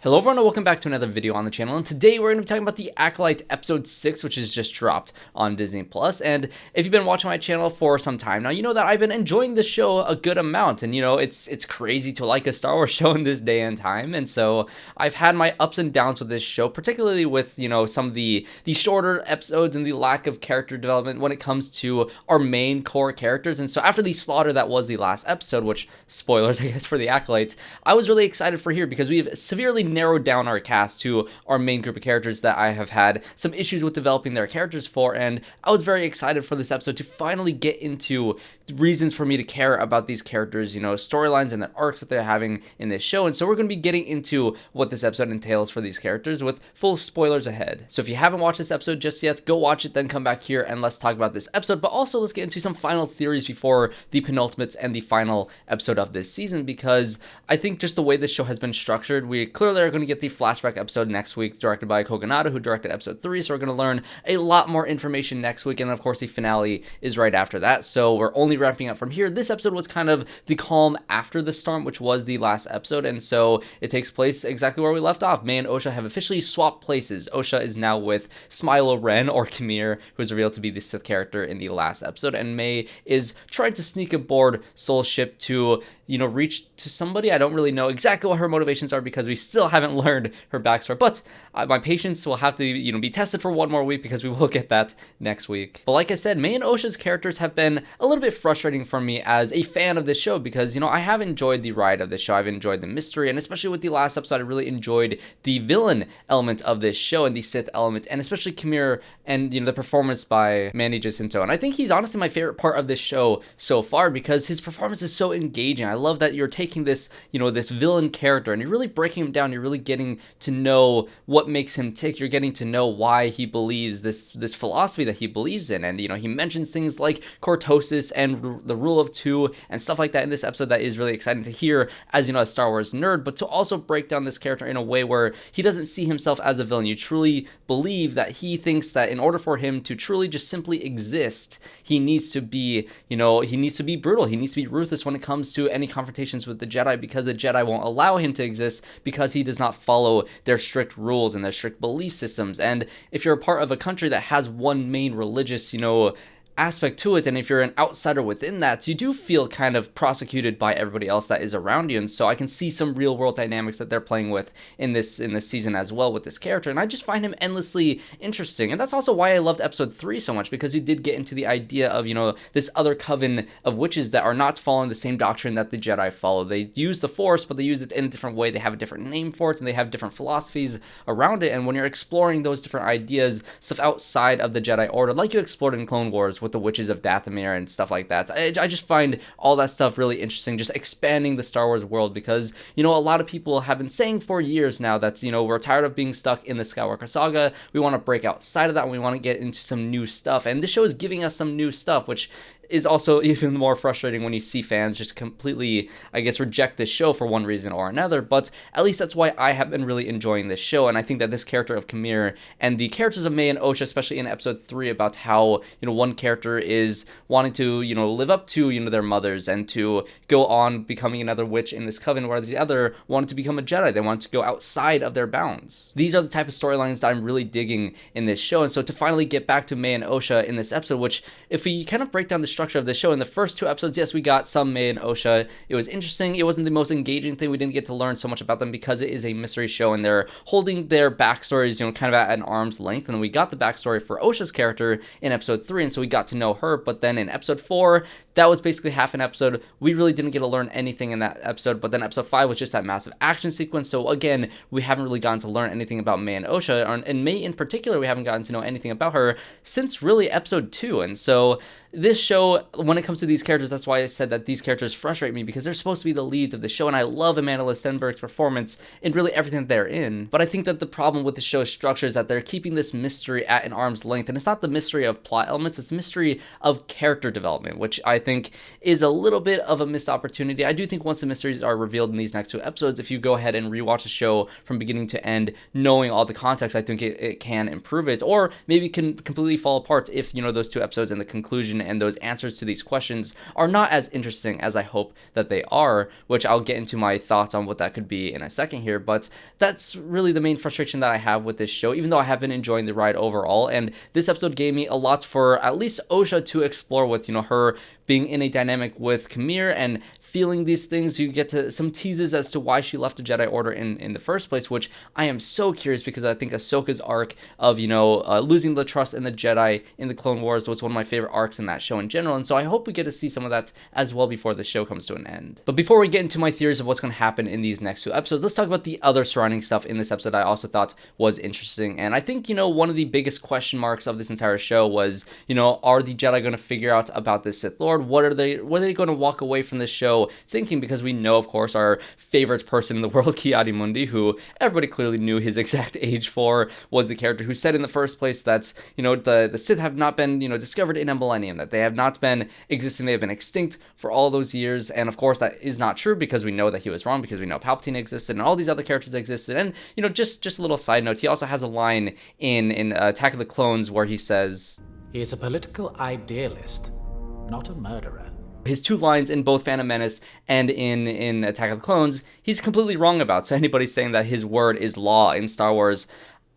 Hello everyone and welcome back to another video on the channel, and today we're going to be talking about the Acolyte episode 6, which is just dropped on Disney+. And if you've been watching my channel for some time now, you know that I've been enjoying this show a good amount, and you know, it's crazy to like a Star Wars show in this day and time, and so I've had my ups and downs with this show, particularly with, you know, some of the shorter episodes and the lack of character development when it comes to our main core characters. And so after the slaughter that was the last episode, which, spoilers I guess for the Acolytes, I was really excited for here because we've severely narrowed down our cast to our main group of characters that I have had some issues with developing their characters for, and I was very excited for this episode to finally get into reasons for me to care about these characters, you know, storylines and the arcs that they're having in this show. And so we're going to be getting into what this episode entails for these characters with full spoilers ahead. So if you haven't watched this episode just yet, go watch it, then come back here and let's talk about this episode. But also let's get into some final theories before the penultimate and the final episode of this season, because I think just the way this show has been structured, we clearly are going to get the flashback episode next week directed by Kogonada, who directed episode 3. So we're going to learn a lot more information next week, and of course the finale is right after that. So we're only wrapping up from here. This episode was kind of the calm after the storm, which was the last episode, and so it takes place exactly where we left off. Mae and Osha have officially swapped places. Osha is now with Smilo Ren, or Qimir, who is revealed to be the Sith character in the last episode, and Mae is trying to sneak aboard Soul's ship to, you know, reach to somebody. I don't really know exactly what her motivations are because we still haven't learned her backstory, but my patience will have to, you know, be tested for one more week because we will get that next week. But like I said, Mae and Osha's characters have been a little bit frustrating for me as a fan of this show because, you know, I have enjoyed the ride of this show. I've enjoyed the mystery, and especially with the last episode, I really enjoyed the villain element of this show and the Sith element, and especially Qimir and, you know, the performance by Manny Jacinto. And I think he's honestly my favorite part of this show so far because his performance is so engaging. I love that you're taking this, you know, this villain character and you're really breaking him down. You're really getting to know what makes him tick. You're getting to know why he believes this philosophy that he believes in. And, you know, he mentions things like cortosis and the rule of two and stuff like that in this episode that is really exciting to hear as, you know, a Star Wars nerd, but to also break down this character in a way where he doesn't see himself as a villain. You truly believe that he thinks that in order for him to truly just simply exist, he needs to be, you know, he needs to be brutal. He needs to be ruthless when it comes to any confrontations with the Jedi, because the Jedi won't allow him to exist because he does not follow their strict rules and their strict belief systems. And if you're a part of a country that has one main religious, you know, aspect to it, and if you're an outsider within that, you do feel kind of prosecuted by everybody else that is around you. And so I can see some real world dynamics that they're playing with in this season as well with this character, and I just find him endlessly interesting. And that's also why I loved episode 3 so much, because you did get into the idea of, you know, this other coven of witches that are not following the same doctrine that the Jedi follow. They use the Force, but they use it in a different way. They have a different name for it, and they have different philosophies around it. And when you're exploring those different ideas, stuff outside of the Jedi Order, like you explored in Clone Wars with the witches of Dathomir and stuff like that, I just find all that stuff really interesting, just expanding the Star Wars world, because, you know, a lot of people have been saying for years now that, you know, we're tired of being stuck in the Skywalker saga. We want to break outside of that, and we want to get into some new stuff, and this show is giving us some new stuff, which is also even more frustrating when you see fans just completely, I guess, reject this show for one reason or another. But at least that's why I have been really enjoying this show, and I think that this character of Qimir and the characters of Mae and Osha, especially in episode 3, about how, you know, one character is wanting to, you know, live up to, you know, their mothers and to go on becoming another witch in this coven, whereas the other wanted to become a Jedi. They wanted to go outside of their bounds. These are the type of storylines that I'm really digging in this show. And so to finally get back to Mae and Osha in this episode, which, if we kind of break down the structure of the show, in the first 2 episodes, yes, we got some Mae and Osha. It was interesting. It wasn't the most engaging thing. We didn't get to learn so much about them because it is a mystery show and they're holding their backstories, you know, kind of at an arm's length. And we got the backstory for Osha's character in episode 3, and so we got to know her. But then in episode 4, that was basically half an episode. We really didn't get to learn anything in that episode. But then episode 5 was just that massive action sequence. So again, we haven't really gotten to learn anything about Mae and Osha, and Mae in particular, we haven't gotten to know anything about her since really episode 2. And so this show, when it comes to these characters, that's why I said that these characters frustrate me, because they're supposed to be the leads of the show, and I love Amandla Stenberg's performance in really everything that they're in. But I think that the problem with the show's structure is that they're keeping this mystery at an arm's length, and it's not the mystery of plot elements, it's the mystery of character development, which I think is a little bit of a missed opportunity. I do think once the mysteries are revealed in these next 2 episodes, if you go ahead and rewatch the show from beginning to end, knowing all the context, I think it can improve it, or maybe it can completely fall apart if, you know, those 2 episodes and the conclusion information and those answers to these questions are not as interesting as I hope that they are, which I'll get into my thoughts on what that could be in a second here. But that's really the main frustration that I have with this show, even though I have been enjoying the ride overall. And this episode gave me a lot for at least Osha to explore with, her being in a dynamic with Qimir and feeling these things. You get to some teases as to why she left the Jedi Order in the first place, which I am so curious, because I think Ahsoka's arc of, losing the trust in the Jedi in the Clone Wars was one of my favorite arcs in that show in general, and so I hope we get to see some of that as well before the show comes to an end. But before we get into my theories of what's going to happen in these next 2 episodes, let's talk about the other surrounding stuff in this episode I also thought was interesting. And I think, one of the biggest question marks of this entire show was, are the Jedi going to figure out about this Sith Lord? What are they going to walk away from this show thinking? Because we know, of course, our favorite person in the world, Ki-Adi-Mundi, who everybody clearly knew his exact age for, was the character who said in the first place that, the Sith have not been, discovered in a millennium, that they have not been existing, they have been extinct for all those years. And of course, that is not true, because we know that he was wrong, because we know Palpatine existed and all these other characters existed. And, just a little side note, he also has a line in Attack of the Clones where he says, "He is a political idealist, not a murderer." His 2 lines in both Phantom Menace and in Attack of the Clones, he's completely wrong about. So anybody saying that his word is law in Star Wars,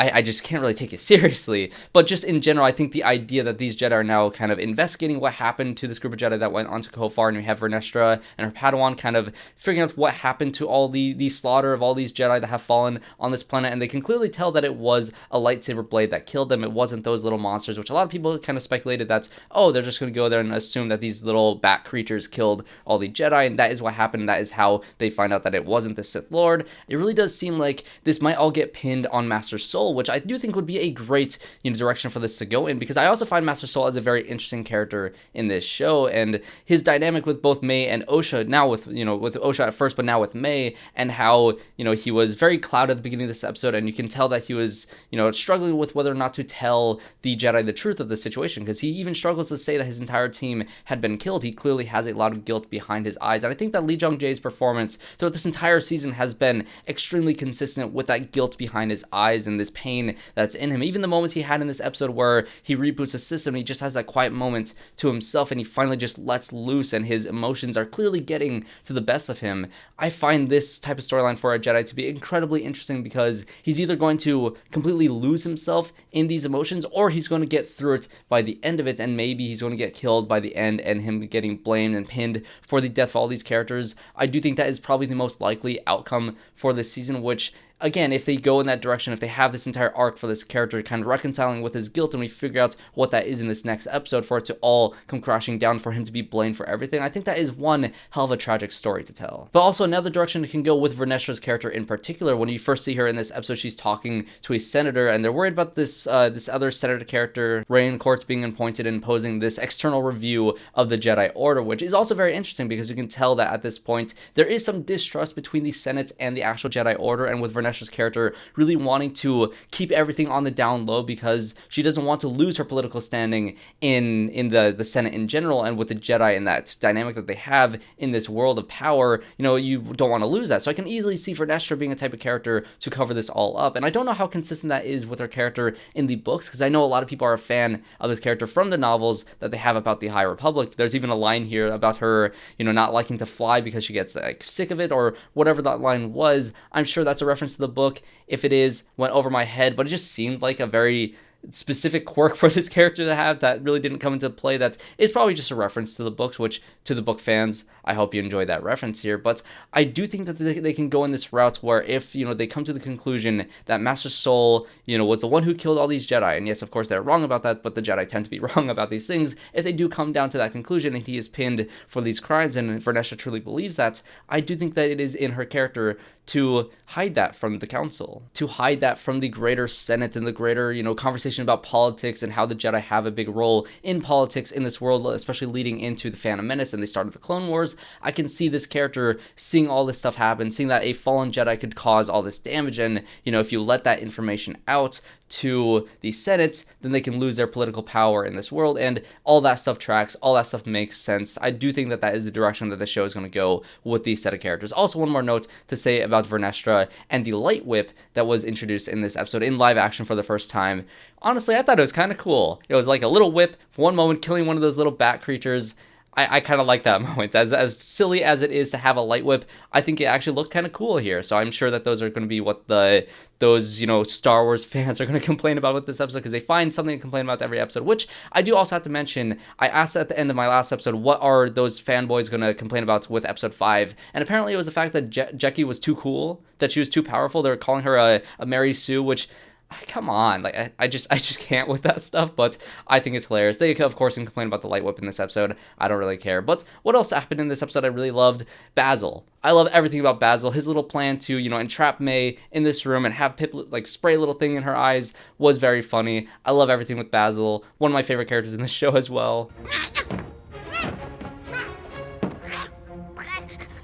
I just can't really take it seriously. But just in general, I think the idea that these Jedi are now kind of investigating what happened to this group of Jedi that went onto Kofar, and we have Vernestra and her Padawan kind of figuring out what happened to all the slaughter of all these Jedi that have fallen on this planet, and they can clearly tell that it was a lightsaber blade that killed them. It wasn't those little monsters, which a lot of people kind of speculated that, oh, they're just going to go there and assume that these little bat creatures killed all the Jedi, and that is what happened. That is how they find out that it wasn't the Sith Lord. It really does seem like this might all get pinned on Master Soul, which I do think would be a great direction for this to go in, because I also find Master Soul as a very interesting character in this show, and his dynamic with both Mae and Osha, now with Osha at first, but now with Mae, and how he was very clouded at the beginning of this episode, and you can tell that he was struggling with whether or not to tell the Jedi the truth of the situation, because he even struggles to say that his entire team had been killed. He clearly has a lot of guilt behind his eyes, and I think that Lee Jung-jae's performance throughout this entire season has been extremely consistent with that guilt behind his eyes and this pain that's in him. Even the moments he had in this episode where he reboots the system, he just has that quiet moment to himself and he finally just lets loose and his emotions are clearly getting to the best of him. I find this type of storyline for a Jedi to be incredibly interesting, because he's either going to completely lose himself in these emotions, or he's going to get through it by the end of it, and maybe he's going to get killed by the end and him getting blamed and pinned for the death of all these characters. I do think that is probably the most likely outcome for this season, which, again, if they go in that direction, if they have this entire arc for this character kind of reconciling with his guilt, and we figure out what that is in this next episode for it to all come crashing down, for him to be blamed for everything, I think that is one hell of a tragic story to tell. But also another direction it can go with Vernestra's character in particular. When you first see her in this episode, she's talking to a senator, and they're worried about this other senator character, Rain Courts, being appointed and imposing this external review of the Jedi Order, which is also very interesting, because you can tell that at this point there is some distrust between the Senate and the actual Jedi Order, and with Vernestra's character really wanting to keep everything on the down low, because she doesn't want to lose her political standing in the Senate in general, and with the Jedi and that dynamic that they have in this world of power, you don't want to lose that. So I can easily see Vernestra being a type of character to cover this all up, and I don't know how consistent that is with her character in the books, because I know a lot of people are a fan of this character from the novels that they have about the High Republic. There's even a line here about her, not liking to fly because she gets sick of it, or whatever that line was. I'm sure that's a reference to the book. If it is, went over my head, but it just seemed like a very specific quirk for this character to have that really didn't come into play. That is probably just a reference to the books, which, to the book fans, I hope you enjoy that reference here. But I do think that they can go in this route where if, they come to the conclusion that Master Soul, was the one who killed all these Jedi, and yes, of course, they're wrong about that, but the Jedi tend to be wrong about these things. If they do come down to that conclusion and he is pinned for these crimes, and Vernestra truly believes that, I do think that it is in her character to hide that from the council, to hide that from the greater Senate and the greater, conversation about politics and how the Jedi have a big role in politics in this world, especially leading into the Phantom Menace and the start of the Clone Wars. I can see this character seeing all this stuff happen, seeing that a fallen Jedi could cause all this damage, and, if you let that information out to the Senate, then they can lose their political power in this world, and all that stuff tracks, all that stuff makes sense. I do think that that is the direction that the show is going to go with these set of characters. Also, one more note to say about Vernestra and the light whip that was introduced in this episode in live action for the first time. Honestly, I thought it was kind of cool. It was like a little whip for one moment, killing one of those little bat creatures. I kind of like that moment. As silly as it is to have a light whip, I think it actually looked kind of cool here. So I'm sure that those are going to be what those Star Wars fans are going to complain about with this episode, because they find something to complain about every episode, which I do also have to mention. I asked at the end of my last episode, what are those fanboys going to complain about with episode 5? And apparently it was the fact that Jackie was too cool, that she was too powerful. They were calling her a Mary Sue, which... come on, like I just can't with that stuff, but I think it's hilarious. They of course can complain about the light whip in this episode. I don't really care. But what else happened in this episode I really loved? Bazil. I love everything about Bazil. His little plan to, entrap Mae in this room and have Pip spray a little thing in her eyes was very funny. I love everything with Bazil. One of my favorite characters in the show as well.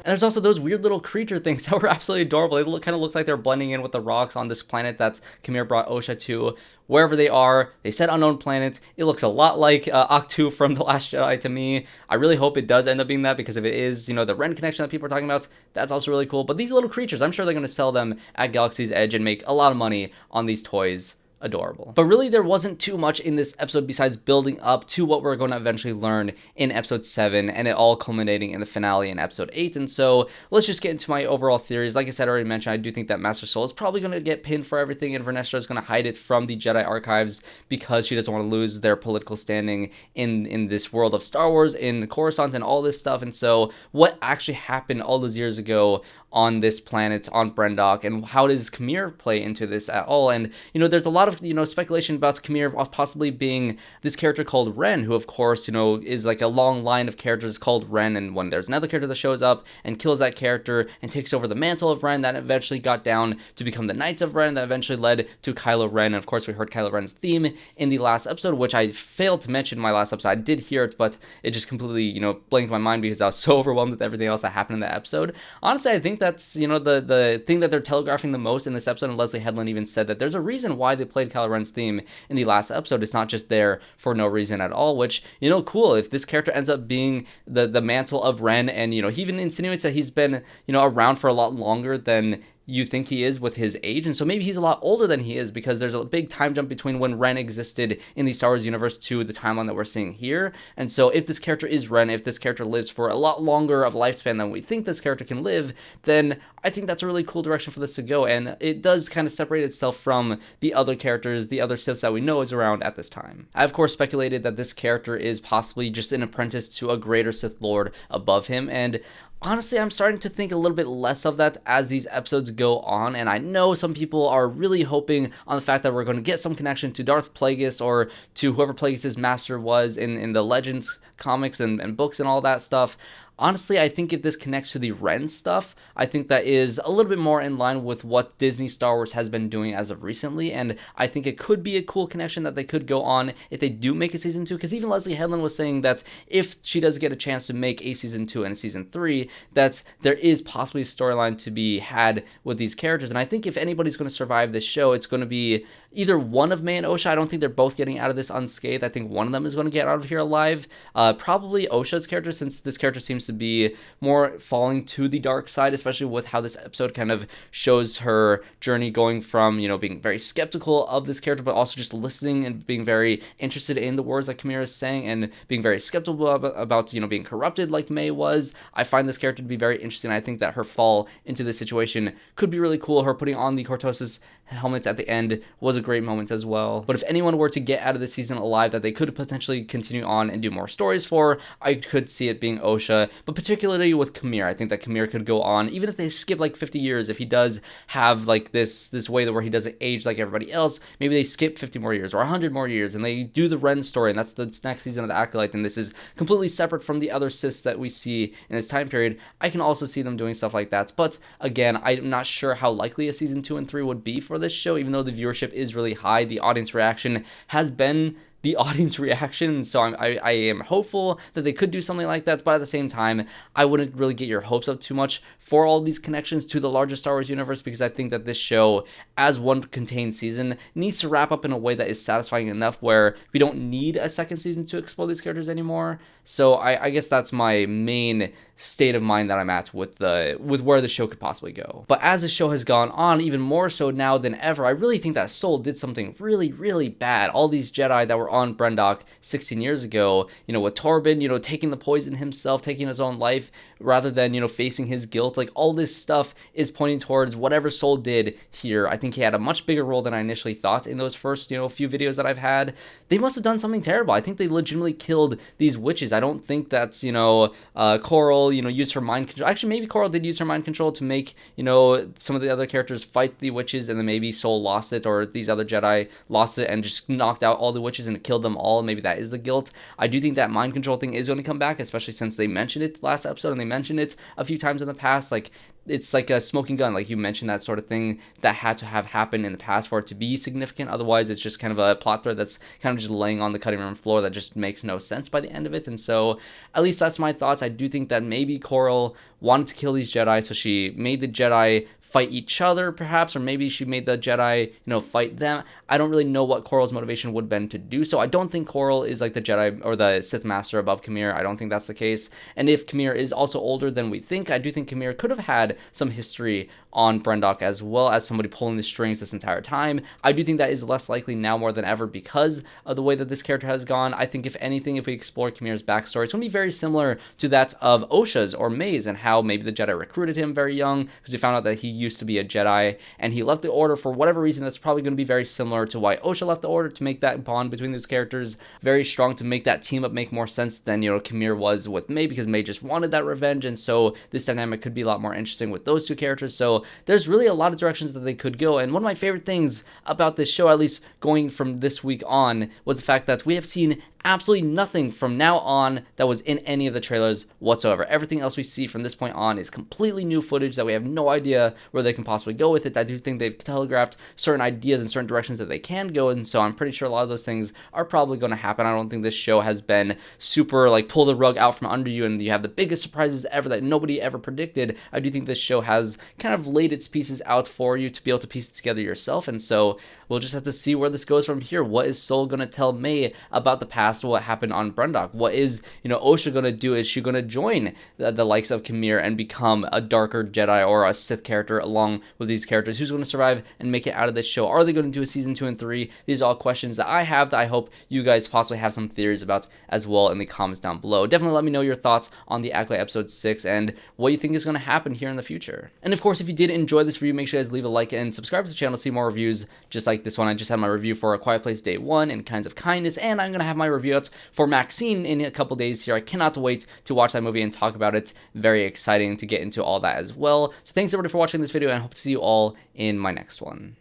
And there's also those weird little creature things that were absolutely adorable. They kind of look like they're blending in with the rocks on this planet that's Qimir brought Osha to. Wherever they are, they said unknown planet. It looks a lot like Ahch-To from The Last Jedi to me. I really hope it does end up being that, because if it is, the Ren connection that people are talking about, that's also really cool. But these little creatures, I'm sure they're going to sell them at Galaxy's Edge and make a lot of money on these toys. Adorable. But really, there wasn't too much in this episode besides building up to what we're going to eventually learn in episode 7, and it all culminating in the finale in episode 8. And so let's just get into my overall theories. Like I said, I already mentioned, I do think that Master Soul is probably going to get pinned for everything, and Vernestra is going to hide it from the Jedi archives because she doesn't want to lose their political standing in this world of Star Wars, in Coruscant, and all this stuff. And so what actually happened all those years ago on this planet, on Brendok, and how does Qimir play into this at all? And, there's a lot of, speculation about Qimir possibly being this character called Ren, who, of course, is like a long line of characters called Ren, and when there's another character that shows up and kills that character and takes over the mantle of Ren, that eventually got down to become the Knights of Ren, that eventually led to Kylo Ren. And, of course, we heard Kylo Ren's theme in the last episode, which I failed to mention in my last episode. I did hear it, but it just completely, blanked my mind because I was so overwhelmed with everything else that happened in that episode. Honestly, I think that's, the thing that they're telegraphing the most in this episode, and Leslye Headland even said that there's a reason why they played Kylo Ren's theme in the last episode. It's not just there for no reason at all, which, cool. If this character ends up being the mantle of Ren, and, he even insinuates that he's been, around for a lot longer than you think he is with his age, and so maybe he's a lot older than he is, because there's a big time jump between when Ren existed in the Star Wars universe to the timeline that we're seeing here. And so if this character is Ren, if this character lives for a lot longer of a lifespan than we think this character can live, then I think that's a really cool direction for this to go, and it does kind of separate itself from the other characters, the other Siths that we know is around at this time. I, of course, speculated that this character is possibly just an apprentice to a greater Sith Lord above him, and honestly, I'm starting to think a little bit less of that as these episodes go on, and I know some people are really hoping on the fact that we're going to get some connection to Darth Plagueis or to whoever Plagueis' master was in the Legends comics and books and all that stuff. Honestly, I think if this connects to the Ren stuff, I think that is a little bit more in line with what Disney Star Wars has been doing as of recently, and I think it could be a cool connection that they could go on if they do make a season 2, because even Leslye Headland was saying that if she does get a chance to make a season 2 and a season 3, that there is possibly a storyline to be had with these characters. And I think if anybody's going to survive this show, it's going to be either one of Mae and Osha. I don't think they're both getting out of this unscathed. I think one of them is going to get out of here alive. Probably Osha's character, since this character seems to be more falling to the dark side, especially with how this episode kind of shows her journey going from, being very skeptical of this character, but also just listening and being very interested in the words that Qimir is saying, and being very skeptical about being corrupted like Mae was. I find this character to be very interesting. I think that her fall into this situation could be really cool. Her putting on the Cortosis helmet at the end was a great moment as well. But if anyone were to get out of the season alive that they could potentially continue on and do more stories for, I could see it being Osha, but particularly with Qimir. I think that Qimir could go on, even if they skip like 50 years, if he does have like this way where he doesn't age like everybody else, maybe they skip 50 more years or 100 more years and they do the Ren story, and that's the next season of the Acolyte, and this is completely separate from the other Siths that we see in this time period. I can also see them doing stuff like that, but again, I'm not sure how likely a season 2 and 3 would be for this show, even though the viewership is really high. The audience reaction has been the audience reaction. So I am hopeful that they could do something like that, but at the same time, I wouldn't really get your hopes up too much for all these connections to the larger Star Wars universe, because I think that this show, as one contained season, needs to wrap up in a way that is satisfying enough where we don't need a second season to explore these characters anymore. So I guess that's my main state of mind that I'm at with where the show could possibly go. But as the show has gone on, even more so now than ever, I really think that Soul did something really, really bad. All these Jedi that were on Brendok 16 years ago, with Torben, taking the poison himself, taking his own life, rather than, facing his guilt, like all this stuff is pointing towards whatever Soul did here. I think he had a much bigger role than I initially thought in those first, few videos that I've had. They must have done something terrible. I think they legitimately killed these witches. I don't think that's, Coral, used her mind control. Actually, maybe Coral did use her mind control to make, some of the other characters fight the witches, and then maybe Soul lost it, or these other Jedi lost it and just knocked out all the witches and killed them all. Maybe that is the guilt. I do think that mind control thing is going to come back, especially since they mentioned it last episode, and they mentioned it a few times in the past. Like, it's like a smoking gun, like you mentioned, that sort of thing that had to have happened in the past for it to be significant. Otherwise, it's just kind of a plot thread that's kind of just laying on the cutting room floor that just makes no sense by the end of it. And so, at least that's my thoughts. I do think that maybe Coral wanted to kill these Jedi, so she made the Jedi fight each other, perhaps, or maybe she made the Jedi, fight them. I don't really know what Coral's motivation would have been to do so. I don't think Coral is like the Jedi or the Sith Master above Qimir. I don't think that's the case. And if Qimir is also older than we think, I do think Qimir could have had some history on Brendok as well as somebody pulling the strings this entire time. I do think that is less likely now more than ever because of the way that this character has gone. I think if anything, if we explore Qmir's backstory, it's going to be very similar to that of Osha's or Mae's, and how maybe the Jedi recruited him very young because he found out that he used to be a Jedi and he left the Order for whatever reason. That's probably going to be very similar to why Osha left the Order, to make that bond between those characters very strong, to make that team up make more sense than Qimir was with Mae, because Mae just wanted that revenge. And so this dynamic could be a lot more interesting with those two characters. So there's really a lot of directions that they could go. And one of my favorite things about this show, at least going from this week on, was the fact that we have seen absolutely nothing from now on that was in any of the trailers whatsoever. Everything else we see from this point on is completely new footage that we have no idea where they can possibly go with it. I do think they've telegraphed certain ideas and certain directions that they can go, and so I'm pretty sure a lot of those things are probably going to happen. I don't think this show has been super like pull the rug out from under you and you have the biggest surprises ever that nobody ever predicted. I do think this show has kind of laid its pieces out for you to be able to piece it together yourself, and so we'll just have to see where this goes from here. What is Soul going to tell Mae about the past, what happened on Brendok? What is, Osha going to do? Is she going to join the likes of Qimir and become a darker Jedi or a Sith character along with these characters? Who's going to survive and make it out of this show? Are they going to do a season 2 and 3? These are all questions that I have that I hope you guys possibly have some theories about as well in the comments down below. Definitely let me know your thoughts on the Acolyte episode 6 and what you think is going to happen here in the future. And of course, if you did enjoy this review, make sure you guys leave a like and subscribe to the channel to see more reviews just like this one. I just had my review for A Quiet Place Day 1 and Kinds of Kindness, and I'm going to have my review out for Maxine in a couple days here. I cannot wait to watch that movie and talk about it. Very exciting to get into all that as well. So thanks everybody for watching this video, and I hope to see you all in my next one.